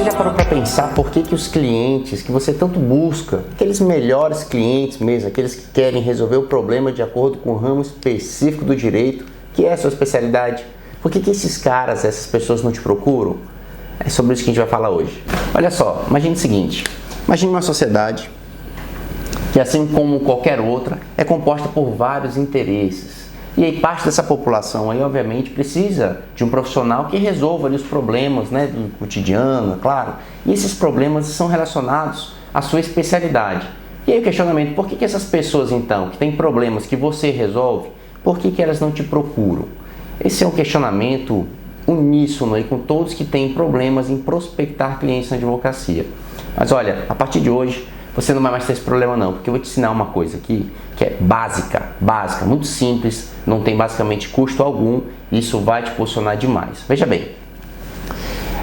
Você já parou para pensar por que os clientes que você tanto busca, aqueles melhores clientes mesmo, aqueles que querem resolver o problema de acordo com o ramo específico do direito, que é a sua especialidade, por que esses caras, essas pessoas não te procuram? É sobre isso que a gente vai falar hoje. Olha só, imagine o seguinte, imagine uma sociedade que, assim como qualquer outra, é composta por vários interesses. E aí parte dessa população aí, obviamente, precisa de um profissional que resolva ali os problemas, né, do cotidiano, claro. E esses problemas são relacionados à sua especialidade. E aí o questionamento, por que essas pessoas, então, que têm problemas que você resolve, por que elas não te procuram? Esse é um questionamento uníssono aí com todos que têm problemas em prospectar clientes na advocacia. Mas olha, a partir de hoje, você não vai mais ter esse problema não, porque eu vou te ensinar uma coisa aqui que é básica, muito simples, não tem basicamente custo algum e isso vai te posicionar demais. Veja bem,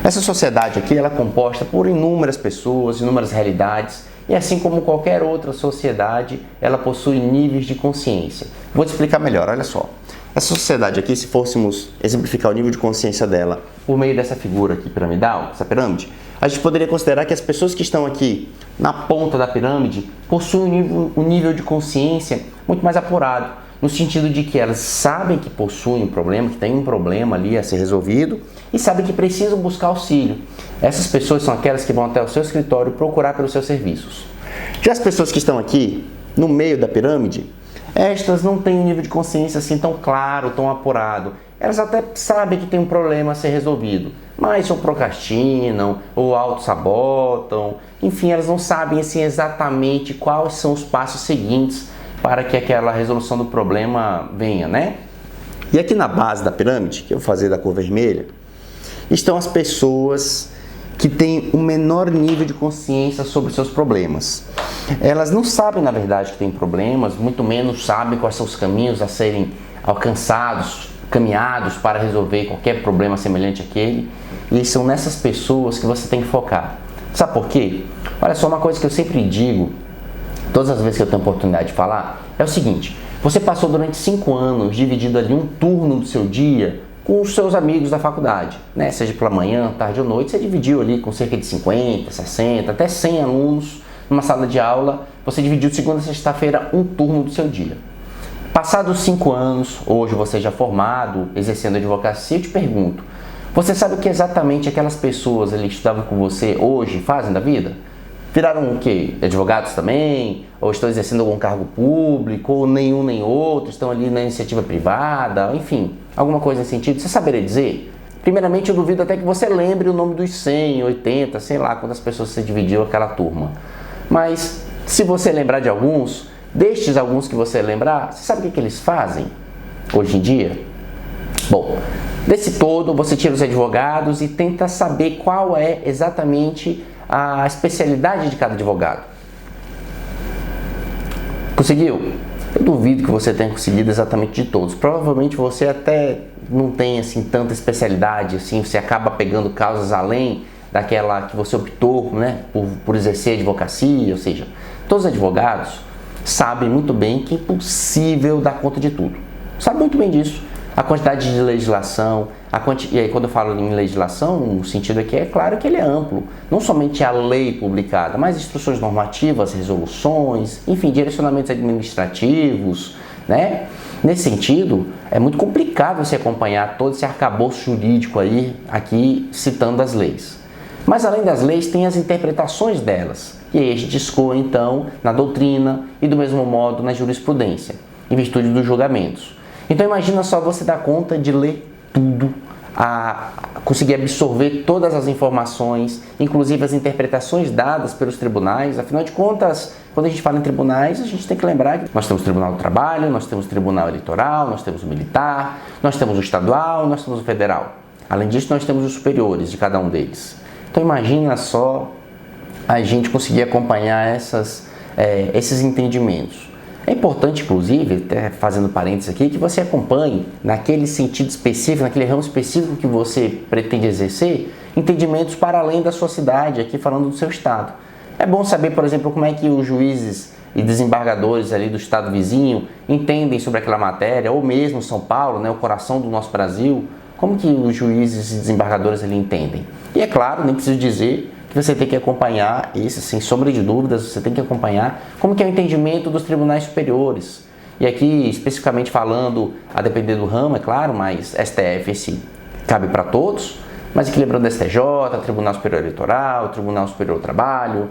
essa sociedade aqui ela é composta por inúmeras pessoas, inúmeras realidades e assim como qualquer outra sociedade, ela possui níveis de consciência. Vou te explicar melhor, olha só. Essa sociedade aqui, se fôssemos exemplificar o nível de consciência dela por meio dessa figura aqui piramidal, essa pirâmide, a gente poderia considerar que as pessoas que estão aqui na ponta da pirâmide possuem um nível de consciência muito mais apurado, no sentido de que elas sabem que possuem um problema, que tem um problema ali a ser resolvido e sabem que precisam buscar auxílio. Essas pessoas são aquelas que vão até o seu escritório procurar pelos seus serviços. Já as pessoas que estão aqui no meio da pirâmide, estas não têm um nível de consciência assim tão claro, tão apurado. Elas até sabem que tem um problema a ser resolvido, mas ou procrastinam, ou auto-sabotam, enfim, elas não sabem assim, exatamente quais são os passos seguintes para que aquela resolução do problema venha, né? E aqui na base da pirâmide, que eu vou fazer da cor vermelha, estão as pessoas que têm um menor nível de consciência sobre seus problemas. Elas não sabem, na verdade, que têm problemas, muito menos sabem quais são os caminhos a serem alcançados, caminhados para resolver qualquer problema semelhante àquele. E são nessas pessoas que você tem que focar. Sabe por quê? Olha só, uma coisa que eu sempre digo, todas as vezes que eu tenho oportunidade de falar, é o seguinte: você passou durante 5 anos dividindo ali um turno do seu dia com os seus amigos da faculdade, né? Seja pela manhã, tarde ou noite, você dividiu ali com cerca de 50, 60, até 100 alunos numa sala de aula, você dividiu de segunda a sexta-feira um turno do seu dia. Passados 5 anos, hoje você já formado, exercendo advocacia, eu te pergunto, você sabe o que exatamente aquelas pessoas ali que estudavam com você hoje fazem da vida? Viraram o quê? Advogados também? Ou estão exercendo algum cargo público? Ou nenhum nem outro? Estão ali na iniciativa privada? Enfim, alguma coisa nesse sentido? Você saberia dizer? Primeiramente, eu duvido até que você lembre o nome dos 100, 80, sei lá, quantas pessoas você dividiu aquela turma. Mas, se você lembrar de alguns, destes alguns que você lembrar, você sabe o que eles fazem hoje em dia? Bom, desse todo, você tira os advogados e tenta saber qual é exatamente a especialidade de cada advogado. Conseguiu? Eu duvido que você tenha conseguido exatamente de todos. Provavelmente você até não tem assim tanta especialidade, assim, você acaba pegando causas além daquela que você optou, né, por exercer advocacia, ou seja, todos os advogados sabem muito bem que é impossível dar conta de tudo. Sabe muito bem disso. A quantidade de legislação, e aí quando eu falo em legislação, o sentido aqui é claro que ele é amplo. Não somente a lei publicada, mas instruções normativas, resoluções, enfim, direcionamentos administrativos, né? Nesse sentido, é muito complicado você acompanhar todo esse arcabouço jurídico aí, aqui citando as leis. Mas além das leis, tem as interpretações delas. E aí a gente escoa então na doutrina e do mesmo modo na jurisprudência, em virtude dos julgamentos. Então imagina só você dar conta de ler tudo, conseguir absorver todas as informações, inclusive as interpretações dadas pelos tribunais. Afinal de contas, quando a gente fala em tribunais, a gente tem que lembrar que nós temos o Tribunal do Trabalho, nós temos o Tribunal Eleitoral, nós temos o Militar, nós temos o Estadual, nós temos o Federal. Além disso, nós temos os superiores de cada um deles. Então imagina só a gente conseguir acompanhar esses entendimentos. É importante, inclusive, até fazendo parênteses aqui, que você acompanhe naquele sentido específico, naquele ramo específico que você pretende exercer, entendimentos para além da sua cidade, aqui falando do seu estado. É bom saber, por exemplo, como é que os juízes e desembargadores ali do estado vizinho entendem sobre aquela matéria, ou mesmo São Paulo, né, o coração do nosso Brasil, como que os juízes e desembargadores ali entendem. E é claro, nem preciso dizer que você tem que acompanhar isso, sem sombra de dúvidas, você tem que acompanhar como que é o entendimento dos tribunais superiores. E aqui, especificamente falando, a depender do ramo, é claro, mas STF, esse cabe para todos, mas aqui lembrando STJ, Tribunal Superior Eleitoral, Tribunal Superior do Trabalho,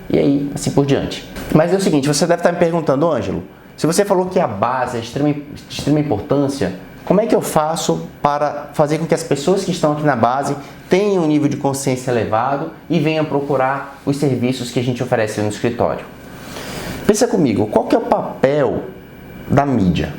e aí, assim por diante. Mas é o seguinte, você deve estar me perguntando, Ângelo, se você falou que a base é de extrema importância, como é que eu faço para fazer com que as pessoas que estão aqui na base tenham um nível de consciência elevado e venham procurar os serviços que a gente oferece no escritório? Pensa comigo, qual que é o papel da mídia?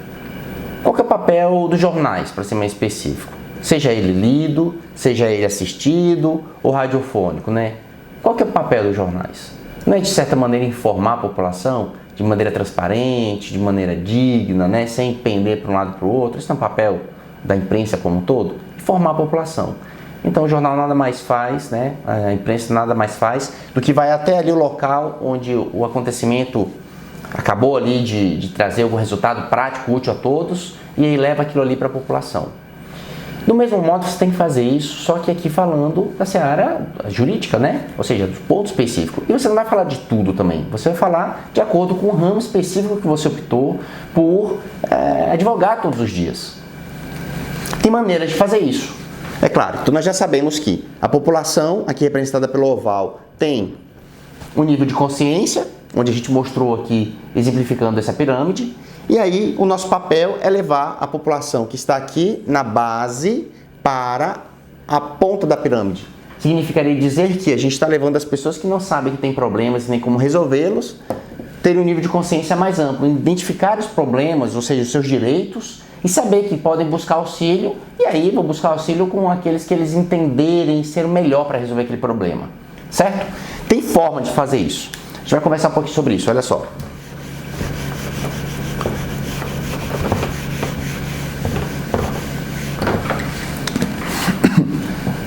Qual que é o papel dos jornais, para ser mais específico? Seja ele lido, seja ele assistido ou radiofônico, né? Qual que é o papel dos jornais? Não é de certa maneira informar a população de maneira transparente, de maneira digna, né? Sem pender para um lado para o outro? Isso é um papel da imprensa como um todo? Informar a população. Então o jornal nada mais faz, né? A imprensa nada mais faz do que vai até ali o local onde o acontecimento acabou ali de trazer algum resultado prático, útil a todos, e aí leva aquilo ali para a população. Do mesmo modo, você tem que fazer isso, só que aqui falando da seara jurídica, né? Ou seja, do ponto específico. E você não vai falar de tudo também. Você vai falar de acordo com o ramo específico que você optou por advogar todos os dias. Tem maneiras de fazer isso. É claro, então nós já sabemos que a população, aqui representada pelo oval, tem um nível de consciência, onde a gente mostrou aqui, exemplificando essa pirâmide. E aí, o nosso papel é levar a população que está aqui na base para a ponta da pirâmide. Significaria dizer que a gente está levando as pessoas que não sabem que têm problemas nem como resolvê-los, terem um nível de consciência mais amplo, identificar os problemas, ou seja, os seus direitos, e saber que podem buscar auxílio, e aí vão buscar auxílio com aqueles que eles entenderem ser o melhor para resolver aquele problema. Certo? Tem forma de fazer isso. A gente vai conversar um pouquinho sobre isso, olha só.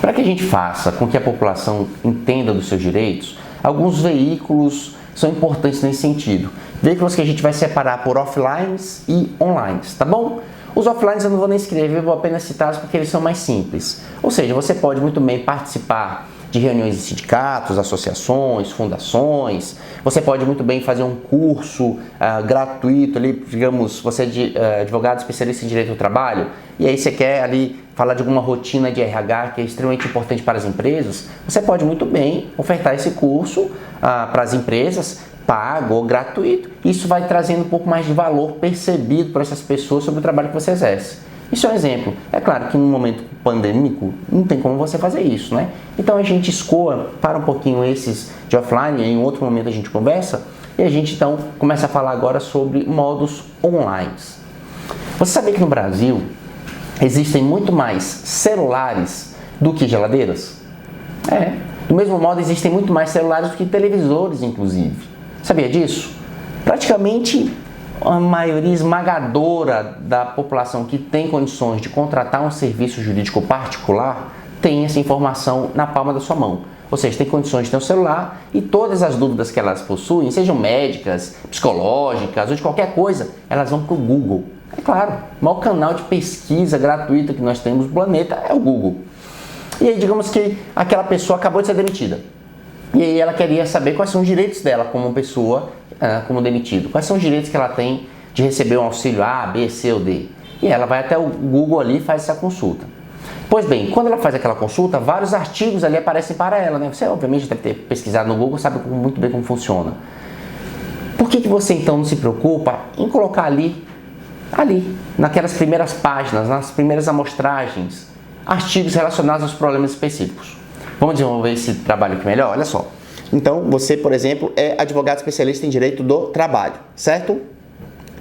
Para que a gente faça com que a população entenda dos seus direitos, alguns veículos são importantes nesse sentido. Veículos que a gente vai separar por offlines e online, tá bom? Os offlines eu não vou nem escrever, vou apenas citá-los porque eles são mais simples. Ou seja, você pode muito bem participar de reuniões de sindicatos, associações, fundações. Você pode muito bem fazer um curso gratuito ali, digamos, você é advogado especialista em direito do trabalho, e aí você quer ali falar de alguma rotina de RH que é extremamente importante para as empresas, você pode muito bem ofertar esse curso para as empresas, pago ou gratuito. Isso vai trazendo um pouco mais de valor percebido por essas pessoas sobre o trabalho que você exerce. Isso é um exemplo. É claro que num momento pandêmico não tem como você fazer isso, né? Então a gente escoa para um pouquinho esses de offline, em outro momento a gente conversa, e a gente então começa a falar agora sobre modos online. Você sabia que no Brasil existem muito mais celulares do que geladeiras? Do mesmo modo existem muito mais celulares do que televisores, inclusive. Sabia disso? Praticamente a maioria esmagadora da população que tem condições de contratar um serviço jurídico particular tem essa informação na palma da sua mão. Ou seja, tem condições de ter um celular e todas as dúvidas que elas possuem, sejam médicas, psicológicas ou de qualquer coisa, elas vão para o Google. É claro, o maior canal de pesquisa gratuito que nós temos no planeta é o Google. E aí, digamos que aquela pessoa acabou de ser demitida. E aí ela queria saber quais são os direitos dela como pessoa, como demitido. Quais são os direitos que ela tem de receber um auxílio A, B, C ou D. E ela vai até o Google ali e faz essa consulta. Pois bem, quando ela faz aquela consulta, vários artigos ali aparecem para ela, né? Você obviamente deve ter pesquisado no Google, sabe muito bem como funciona. Por que você então não se preocupa em colocar ali, naquelas primeiras páginas, nas primeiras amostragens, artigos relacionados aos problemas específicos? Vamos desenvolver esse trabalho aqui melhor? Olha só. Então, você, por exemplo, é advogado especialista em direito do trabalho, certo?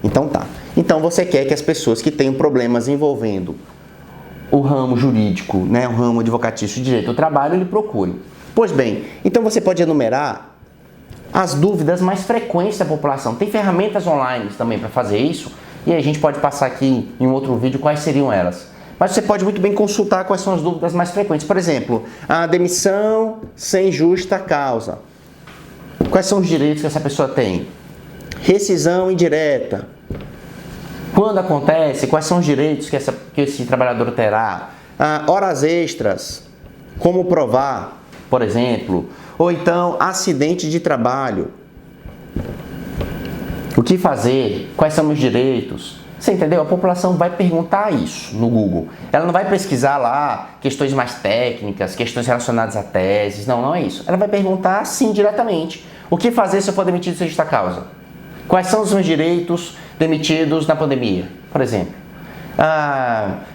Então tá. Então você quer que as pessoas que tenham problemas envolvendo o ramo jurídico, né, o ramo advocatício de direito do trabalho, ele procure. Pois bem, então você pode enumerar as dúvidas mais frequentes da população. Tem ferramentas online também para fazer isso, e a gente pode passar aqui em um outro vídeo quais seriam elas. Mas você pode muito bem consultar quais são as dúvidas mais frequentes. Por exemplo, a demissão sem justa causa. Quais são os direitos que essa pessoa tem? Rescisão indireta. Quando acontece, quais são os direitos que esse trabalhador terá? Horas extras, como provar, por exemplo, ou então acidente de trabalho, o que fazer, quais são meus direitos. Você entendeu? A população vai perguntar isso no Google. Ela não vai pesquisar lá questões mais técnicas, questões relacionadas a teses, não é isso. Ela vai perguntar sim diretamente. O que fazer se eu for demitido sem justa causa? Quais são os meus direitos demitidos na pandemia, por exemplo?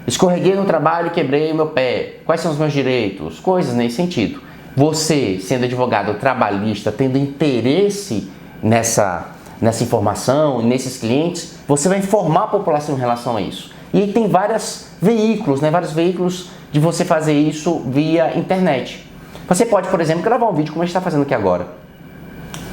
Escorreguei no trabalho e quebrei o meu pé. Quais são os meus direitos? Coisas nesse sentido. Você, sendo advogado trabalhista, tendo interesse nessa informação, nesses clientes, você vai informar a população em relação a isso. E aí tem vários veículos de você fazer isso via internet. Você pode, por exemplo, gravar um vídeo como a gente está fazendo aqui agora.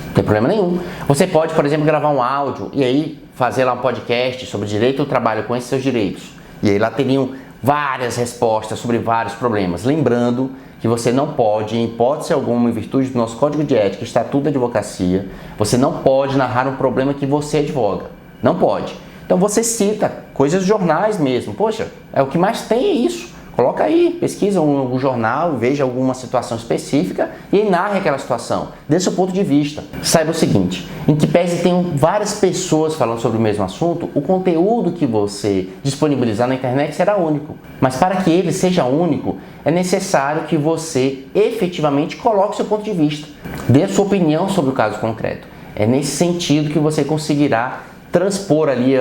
Não tem problema nenhum. Você pode, por exemplo, gravar um áudio e aí fazer lá um podcast sobre direito do trabalho com esses seus direitos. E aí lá teriam várias respostas sobre vários problemas. Lembrando que você não pode, em hipótese alguma, em virtude do nosso Código de Ética, Estatuto da Advocacia, você não pode narrar um problema que você advoga. Não pode. Então você cita coisas dos jornais mesmo. Poxa, o que mais tem é isso. Coloca aí, pesquisa um jornal, veja alguma situação específica e narre aquela situação, dê seu ponto de vista. Saiba o seguinte, em que pese tem várias pessoas falando sobre o mesmo assunto, o conteúdo que você disponibilizar na internet será único. Mas para que ele seja único, é necessário que você efetivamente coloque seu ponto de vista, dê a sua opinião sobre o caso concreto. É nesse sentido que você conseguirá transpor ali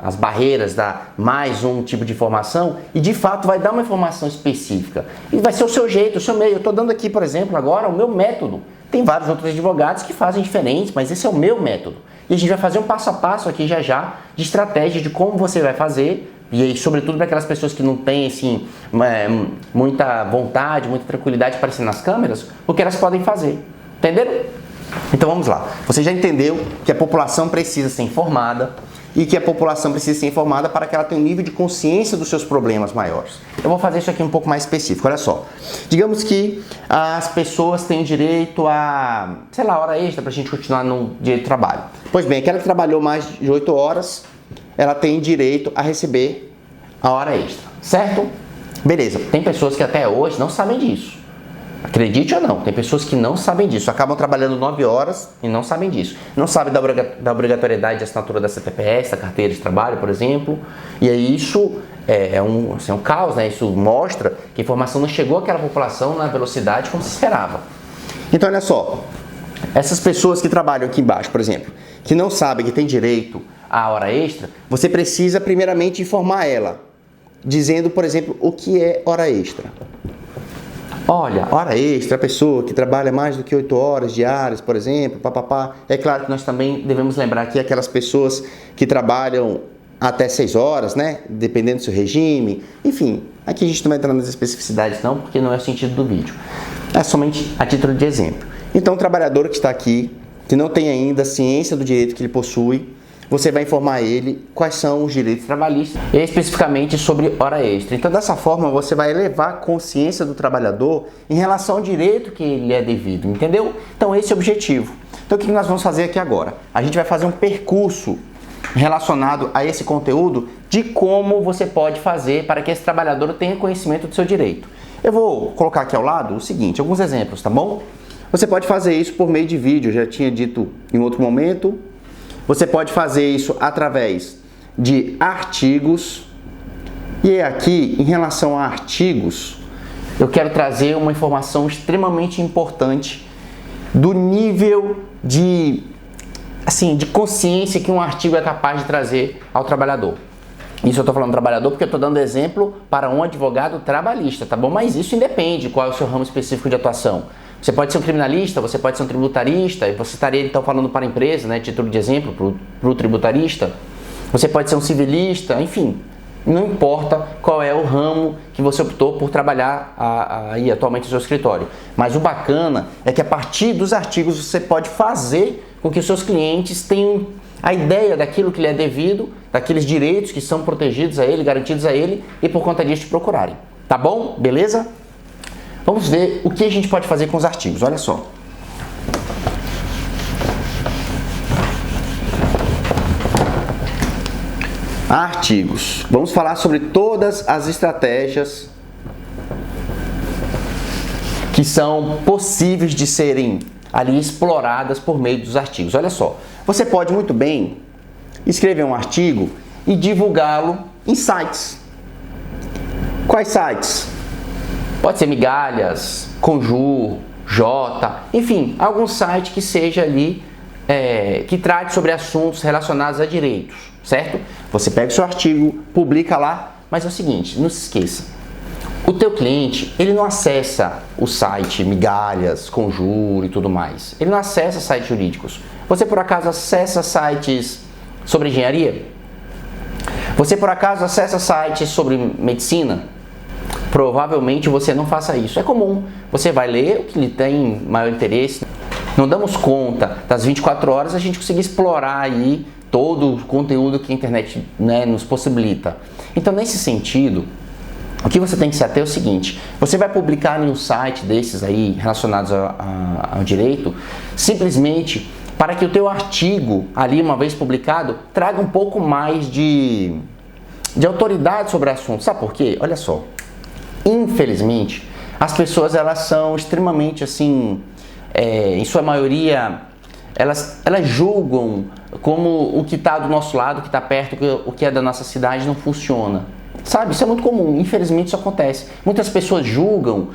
as barreiras, dar mais um tipo de informação e de fato vai dar uma informação específica. E vai ser o seu jeito, o seu meio. Eu estou dando aqui, por exemplo, agora o meu método. Tem vários outros advogados que fazem diferentes, mas esse é o meu método. E a gente vai fazer um passo a passo aqui já de estratégia de como você vai fazer. E aí, sobretudo para aquelas pessoas que não têm assim, muita vontade, muita tranquilidade de aparecer nas câmeras, o que elas podem fazer. Entenderam? Então vamos lá, você já entendeu que a população precisa ser informada e que a população precisa ser informada para que ela tenha um nível de consciência dos seus problemas maiores. Eu vou fazer isso aqui um pouco mais específico, olha só. Digamos que as pessoas têm direito a, hora extra para a gente continuar no direito de trabalho. Pois bem, aquela que trabalhou mais de 8 horas, ela tem direito a receber a hora extra, certo? Beleza, tem pessoas que até hoje não sabem disso. Acredite ou não, tem pessoas que não sabem disso, acabam trabalhando 9 horas e não sabem disso. Não sabem da obrigatoriedade de assinatura da CTPS, da carteira de trabalho, por exemplo. E aí isso é um caos, né? Isso mostra que a informação não chegou àquela população na velocidade como se esperava. Então olha só, essas pessoas que trabalham aqui embaixo, por exemplo, que não sabem que tem direito à hora extra, você precisa primeiramente informar ela, dizendo, por exemplo, o que é hora extra. Olha, hora extra, a pessoa que trabalha mais do que 8 horas diárias, por exemplo, papapá. É claro que nós também devemos lembrar aqui aquelas pessoas que trabalham até 6 horas, né? Dependendo do seu regime. Enfim, aqui a gente não vai entrar nas especificidades não, porque não é o sentido do vídeo. É somente a título de exemplo. Então, o trabalhador que está aqui, que não tem ainda ciência do direito que ele possui, você vai informar ele quais são os direitos trabalhistas, especificamente sobre hora extra. Então, dessa forma, você vai elevar a consciência do trabalhador em relação ao direito que lhe é devido, entendeu? Então, esse é o objetivo. Então, o que nós vamos fazer aqui agora? A gente vai fazer um percurso relacionado a esse conteúdo de como você pode fazer para que esse trabalhador tenha conhecimento do seu direito. Eu vou colocar aqui ao lado o seguinte, alguns exemplos, tá bom? Você pode fazer isso por meio de vídeo, eu já tinha dito em outro momento. Você pode fazer isso através de artigos. E aqui, em relação a artigos, eu quero trazer uma informação extremamente importante do nível de consciência que um artigo é capaz de trazer ao trabalhador. Isso eu estou falando trabalhador porque eu estou dando exemplo para um advogado trabalhista, tá bom? Mas isso independe qual é o seu ramo específico de atuação. Você pode ser um criminalista, você pode ser um tributarista, e você estaria então falando para a empresa, né, título de exemplo, para o tributarista. Você pode ser um civilista, enfim, não importa qual é o ramo que você optou por trabalhar aí atualmente no seu escritório. Mas o bacana é que a partir dos artigos você pode fazer com que os seus clientes tenham a ideia daquilo que lhe é devido, daqueles direitos que são protegidos a ele, garantidos a ele, e por conta disso te procurarem. Tá bom? Beleza? Vamos ver o que a gente pode fazer com os artigos. Olha só. Artigos. Vamos falar sobre todas as estratégias são possíveis de serem ali exploradas por meio dos artigos. Olha só, você pode muito bem escrever um artigo e divulgá-lo em sites. Quais sites? Pode ser Migalhas, Conjur, Jota, enfim, algum site que seja ali, que trate sobre assuntos relacionados a direitos, certo? Você pega o seu artigo, publica lá, mas é o seguinte, não se esqueça, o teu cliente, ele não acessa o site Migalhas, Conjur e tudo mais, ele não acessa sites jurídicos. Você por acaso acessa sites sobre engenharia? Você por acaso acessa sites sobre medicina? Provavelmente você não faça isso. É comum. Você vai ler o que lhe tem maior interesse. Não damos conta das 24 horas a gente conseguir explorar aí todo o conteúdo que a internet, né, nos possibilita. Então, nesse sentido, o que você tem que se ater é o seguinte: você vai publicar em um site desses aí relacionados ao direito, simplesmente para que o teu artigo, ali uma vez publicado, traga um pouco mais de autoridade sobre o assunto. Sabe por quê? Olha só. Infelizmente, as pessoas elas são extremamente assim, em sua maioria, elas julgam como o que está do nosso lado, o que está perto, o que é da nossa cidade não funciona. Sabe, isso é muito comum, infelizmente isso acontece. Muitas pessoas julgam,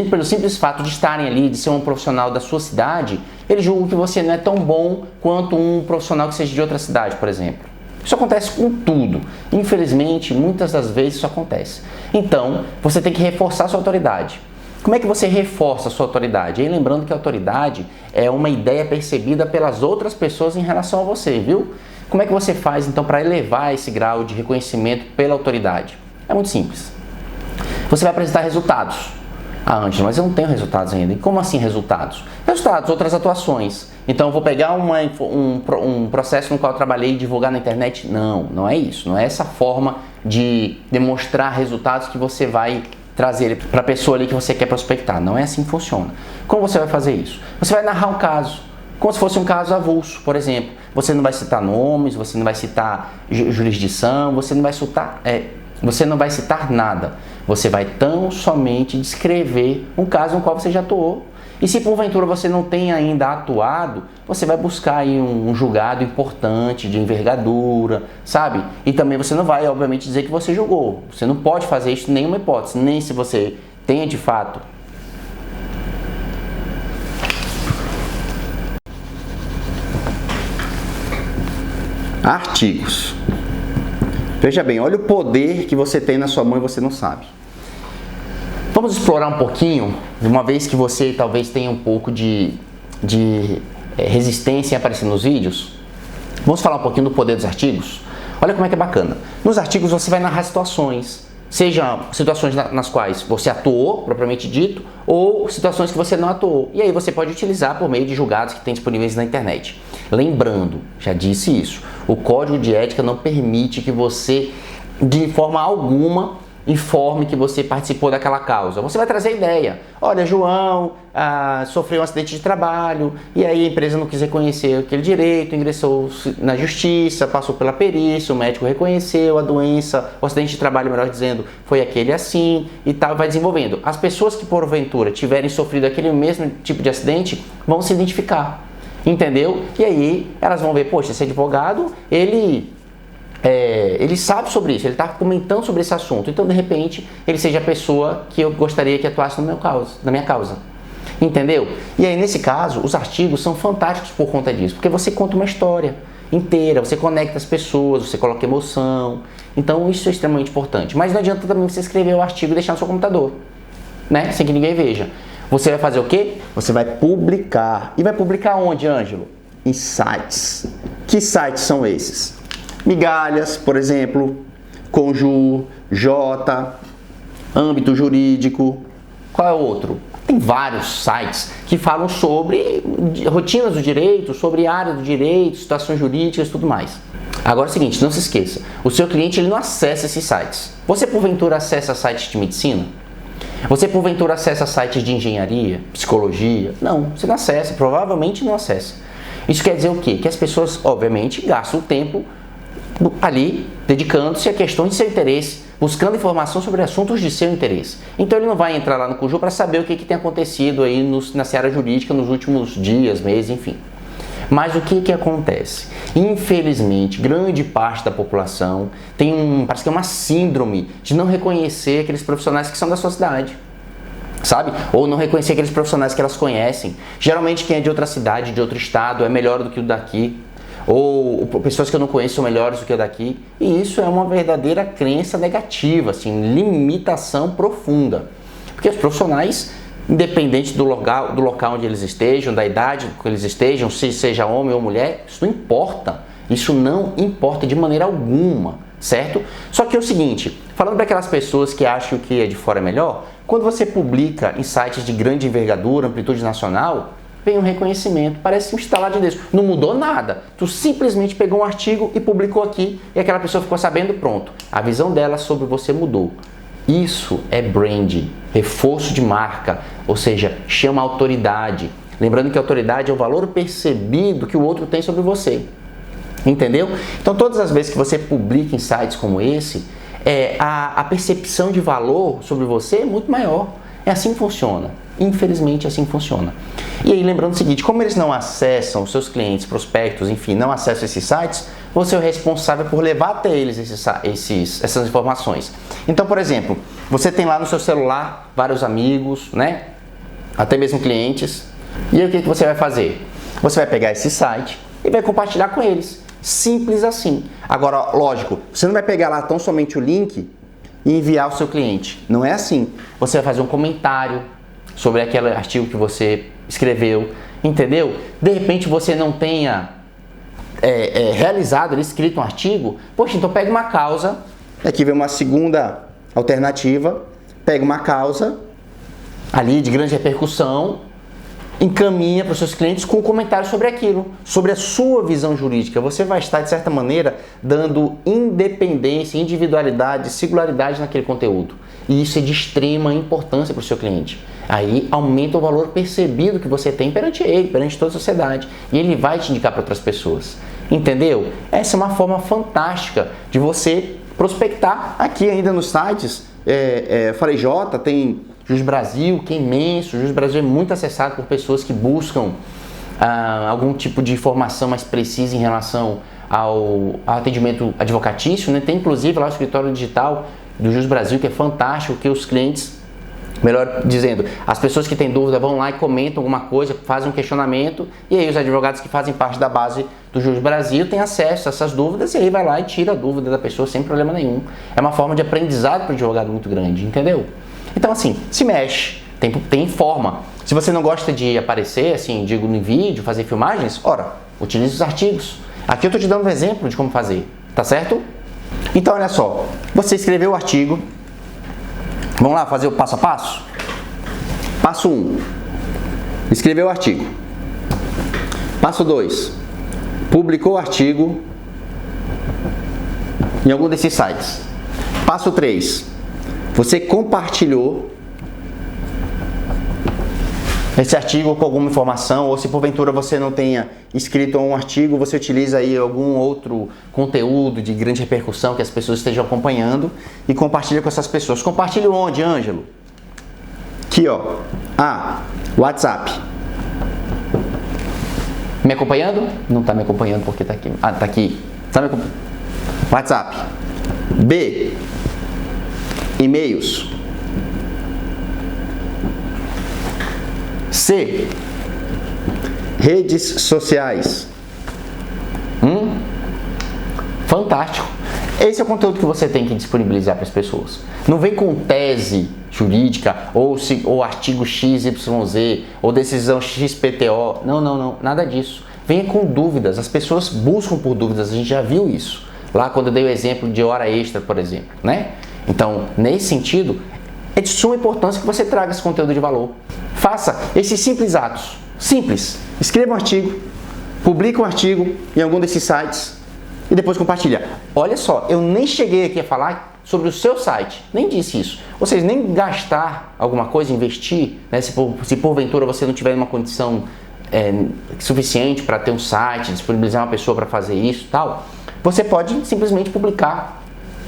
pelo simples fato de estarem ali, de ser um profissional da sua cidade, eles julgam que você não é tão bom quanto um profissional que seja de outra cidade, por exemplo. Isso acontece com tudo. Infelizmente, muitas das vezes isso acontece. Então, você tem que reforçar a sua autoridade. Como é que você reforça a sua autoridade? E lembrando que a autoridade é uma ideia percebida pelas outras pessoas em relação a você, viu? Como é que você faz, então, para elevar esse grau de reconhecimento pela autoridade? É muito simples. Você vai apresentar resultados. Ah, Ângela, mas eu não tenho resultados ainda. E como assim resultados? Resultados, outras atuações. Então, eu vou pegar um processo no qual eu trabalhei e divulgar na internet? Não, não é isso. Não é essa forma de demonstrar resultados que você vai trazer para a pessoa ali que você quer prospectar. Não é assim que funciona. Como você vai fazer isso? Você vai narrar um caso, como se fosse um caso avulso, por exemplo. Você não vai citar nomes, você não vai citar jurisdição, você não vai citar nada. Você vai tão somente descrever um caso no qual você já atuou. E se porventura você não tem ainda atuado, você vai buscar aí um julgado importante, de envergadura, sabe? E também você não vai, obviamente, dizer que você julgou. Você não pode fazer isso em nenhuma hipótese, nem se você tenha de fato. Artigos. Veja bem, olha o poder que você tem na sua mão e você não sabe. Vamos explorar um pouquinho, uma vez que você talvez tenha um pouco de resistência em aparecer nos vídeos. Vamos falar um pouquinho do poder dos artigos? Olha como é que é bacana. Nos artigos você vai narrar situações, seja situações nas quais você atuou, propriamente dito, ou situações que você não atuou. E aí você pode utilizar por meio de julgados que tem disponíveis na internet. Lembrando, já disse isso, o Código de Ética não permite que você, de forma alguma, informe que você participou daquela causa. Você vai trazer a ideia. Olha, João sofreu um acidente de trabalho e aí a empresa não quis reconhecer aquele direito, ingressou na justiça, passou pela perícia, o médico reconheceu a doença, o acidente de trabalho, melhor dizendo, foi aquele assim e tal, vai desenvolvendo. As pessoas que porventura tiverem sofrido aquele mesmo tipo de acidente vão se identificar, entendeu? E aí elas vão ver, poxa, esse advogado, ele sabe sobre isso, ele está comentando sobre esse assunto, então de repente ele seja a pessoa que eu gostaria que atuasse na minha causa, entendeu? E aí nesse caso, os artigos são fantásticos por conta disso, porque você conta uma história inteira, você conecta as pessoas, você coloca emoção, então isso é extremamente importante. Mas não adianta também você escrever o artigo e deixar no seu computador, né? Sem que ninguém veja. Você vai fazer o quê? Você vai publicar. E vai publicar onde, Ângelo? Em sites. Que sites são esses? Migalhas, por exemplo, Conjur, Jota, Âmbito Jurídico. Qual é o outro? Tem vários sites que falam sobre rotinas do direito, sobre área do direito, situações jurídicas e tudo mais. Agora é o seguinte, não se esqueça, o seu cliente ele não acessa esses sites. Você porventura acessa sites de medicina? Você porventura acessa sites de engenharia, psicologia? Não, você não acessa, provavelmente não acessa. Isso quer dizer o quê? Que as pessoas, obviamente, gastam o tempo ali dedicando-se a questões de seu interesse. buscando informação sobre assuntos de seu interesse. Então ele não vai entrar lá no Cuju para saber o que tem acontecido aí na seara jurídica nos últimos dias, meses, enfim. Mas o que acontece? Infelizmente, grande parte da população parece que é uma síndrome de não reconhecer aqueles profissionais que são da sua cidade, sabe? Ou não reconhecer aqueles profissionais que elas conhecem. Geralmente quem é de outra cidade, de outro estado, é melhor do que o daqui. Ou pessoas que eu não conheço são melhores do que o daqui. E isso é uma verdadeira crença negativa, assim, limitação profunda. Porque os profissionais, independente do local onde eles estejam, da idade que eles estejam, se seja homem ou mulher, isso não importa. Isso não importa de maneira alguma, certo? Só que é o seguinte, falando para aquelas pessoas que acham que é de fora é melhor, quando você publica em sites de grande envergadura, amplitude nacional, vem um reconhecimento, parece um estalar de dedos. Não mudou nada. Tu simplesmente pegou um artigo e publicou aqui e aquela pessoa ficou sabendo, pronto. A visão dela sobre você mudou. Isso é branding, reforço de marca, ou seja, chama autoridade. Lembrando que a autoridade é o valor percebido que o outro tem sobre você. Entendeu? Então todas as vezes que você publica em sites como esse, a percepção de valor sobre você é muito maior. É assim que funciona. Infelizmente, assim funciona. E aí, lembrando o seguinte, como eles não acessam, os seus clientes, prospectos, enfim, não acessam esses sites, você é o responsável por levar até eles essas informações. Então, por exemplo, você tem lá no seu celular vários amigos, né? Até mesmo clientes. E aí, o que você vai fazer? Você vai pegar esse site e vai compartilhar com eles. Simples assim. Agora, lógico, você não vai pegar lá tão somente o link e enviar ao seu cliente. Não é assim. Você vai fazer um comentário sobre aquele artigo que você escreveu, entendeu? De repente você não tenha realizado, escrito um artigo, poxa, então pega uma causa, aqui vem uma segunda alternativa, pega uma causa ali de grande repercussão, encaminha para os seus clientes com um comentário sobre aquilo, sobre a sua visão jurídica. Você vai estar, de certa maneira, dando independência, individualidade, singularidade naquele conteúdo. E isso é de extrema importância para o seu cliente. Aí aumenta o valor percebido que você tem perante ele, perante toda a sociedade. E ele vai te indicar para outras pessoas. Entendeu? Essa é uma forma fantástica de você prospectar aqui ainda nos sites. Farejota, tem Jus Brasil, que é imenso. Jus Brasil é muito acessado por pessoas que buscam algum tipo de informação mais precisa em relação ao atendimento advocatício, né? Tem inclusive lá o escritório digital do Jus Brasil, que é fantástico, que os clientes, melhor dizendo, as pessoas que têm dúvida vão lá e comentam alguma coisa, fazem um questionamento, e aí os advogados que fazem parte da base do Jus Brasil têm acesso a essas dúvidas, e aí vai lá e tira a dúvida da pessoa sem problema nenhum. É uma forma de aprendizado para o advogado muito grande, entendeu? Então assim, se mexe, tem forma. Se você não gosta de aparecer, assim, digo no vídeo, fazer filmagens, ora, utilize os artigos. Aqui eu estou te dando um exemplo de como fazer, tá certo? Então olha só, você escreveu o artigo, vamos lá fazer o passo a passo? Passo 1, escreveu o artigo. Passo 2, publicou o artigo em algum desses sites. Passo 3, você compartilhou esse artigo com alguma informação, ou se porventura você não tenha escrito um artigo, você utiliza aí algum outro conteúdo de grande repercussão que as pessoas estejam acompanhando e compartilha com essas pessoas. Compartilha onde, Ângelo? Aqui, ó. WhatsApp. Me acompanhando? Não está me acompanhando porque está aqui. Está aqui. Tá me acompanhando? WhatsApp. B. E-mails. C. Redes sociais. Fantástico. Esse é o conteúdo que você tem que disponibilizar para as pessoas. Não vem com tese jurídica ou artigo XYZ ou decisão XPTO. Não. Nada disso. Venha com dúvidas. As pessoas buscam por dúvidas. A gente já viu isso. Lá quando eu dei o exemplo de hora extra, por exemplo, né? Então, nesse sentido, é de suma importância que você traga esse conteúdo de valor. Faça esses simples atos. Simples. Escreva um artigo, publique um artigo em algum desses sites e depois compartilha. Olha só, eu nem cheguei aqui a falar sobre o seu site, nem disse isso. Ou seja, nem gastar alguma coisa, investir, né? Se porventura você não tiver uma condição suficiente para ter um site, disponibilizar uma pessoa para fazer isso e tal, você pode simplesmente publicar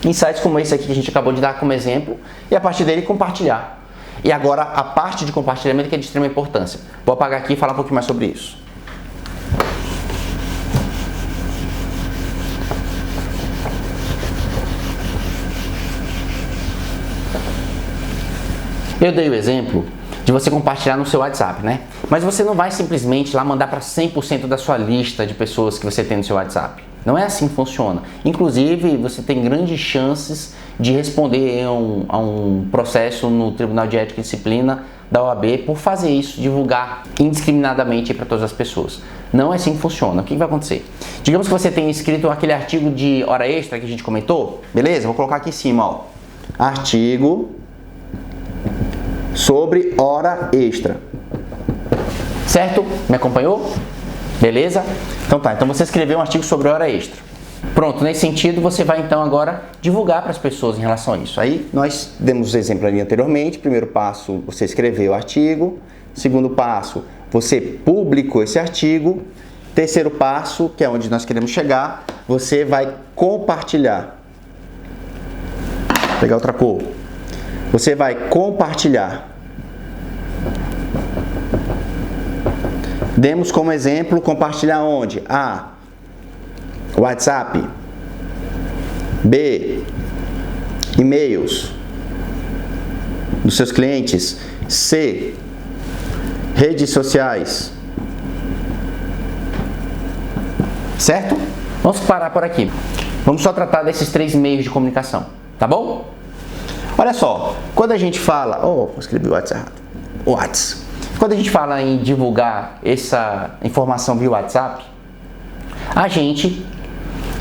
insights como esse aqui que a gente acabou de dar como exemplo, e a partir dele compartilhar. E agora a parte de compartilhamento que é de extrema importância. Vou apagar aqui e falar um pouquinho mais sobre isso. Eu dei o exemplo de você compartilhar no seu WhatsApp, né? Mas você não vai simplesmente lá mandar para 100% da sua lista de pessoas que você tem no seu WhatsApp. Não é assim que funciona. Inclusive, você tem grandes chances de responder a um processo no Tribunal de Ética e Disciplina da OAB por fazer isso, divulgar indiscriminadamente para todas as pessoas. Não é assim que funciona. O que vai acontecer? Digamos que você tenha escrito aquele artigo de hora extra que a gente comentou, beleza? Vou colocar aqui em cima, ó. Artigo sobre hora extra. Certo? Me acompanhou? Beleza? Então tá, então você escreveu um artigo sobre hora extra. Pronto, nesse sentido você vai então agora divulgar para as pessoas em relação a isso. Aí nós demos o exemplo ali anteriormente. Primeiro passo, você escreveu o artigo. Segundo passo, você publicou esse artigo. Terceiro passo, que é onde nós queremos chegar, você vai compartilhar. Vou pegar outra cor. Você vai compartilhar. Demos como exemplo compartilhar onde? A. WhatsApp. B. E-mails dos seus clientes. C. Redes sociais. Certo? Vamos parar por aqui. Vamos só tratar desses 3 meios de comunicação, tá bom? Olha só, quando a gente fala... Oh, escrevi o WhatsApp errado. WhatsApp. Quando a gente fala em divulgar essa informação via WhatsApp, a gente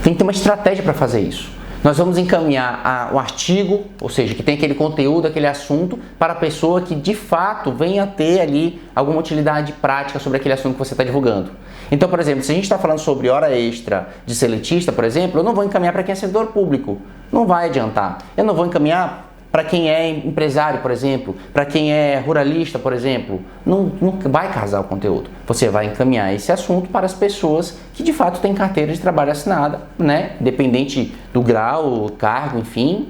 tem que ter uma estratégia para fazer isso. Nós vamos encaminhar o artigo, ou seja, que tem aquele conteúdo, aquele assunto, para a pessoa que de fato venha ter ali alguma utilidade prática sobre aquele assunto que você está divulgando. Então, por exemplo, se a gente está falando sobre hora extra de seletista, por exemplo, eu não vou encaminhar para quem é servidor público. Não vai adiantar. Eu não vou encaminhar para quem é empresário, por exemplo, para quem é ruralista, por exemplo. Não vai casar o conteúdo. Você vai encaminhar esse assunto para as pessoas que de fato têm carteira de trabalho assinada, né? Independente do grau, cargo, enfim,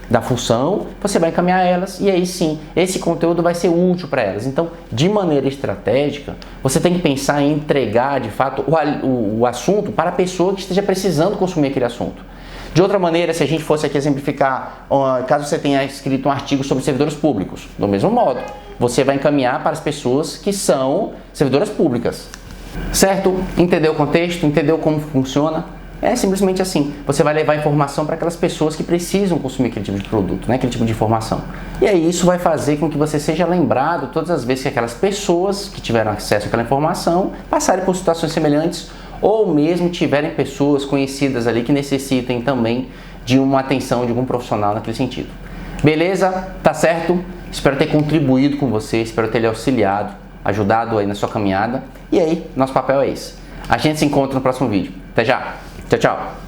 da função, você vai encaminhar elas e aí sim, esse conteúdo vai ser útil para elas. Então, de maneira estratégica, você tem que pensar em entregar de fato o assunto para a pessoa que esteja precisando consumir aquele assunto. De outra maneira, se a gente fosse aqui exemplificar, caso você tenha escrito um artigo sobre servidores públicos, do mesmo modo, você vai encaminhar para as pessoas que são servidoras públicas. Certo? Entendeu o contexto? Entendeu como funciona? É simplesmente assim. Você vai levar informação para aquelas pessoas que precisam consumir aquele tipo de produto, né? Aquele tipo de informação. E aí isso vai fazer com que você seja lembrado todas as vezes que aquelas pessoas que tiveram acesso àquela informação passarem por situações semelhantes ou mesmo tiverem pessoas conhecidas ali que necessitem também de uma atenção de algum profissional naquele sentido. Beleza? Tá certo? Espero ter contribuído com você, espero ter lhe auxiliado, ajudado aí na sua caminhada. E aí, nosso papel é esse. A gente se encontra no próximo vídeo. Até já! Tchau, tchau!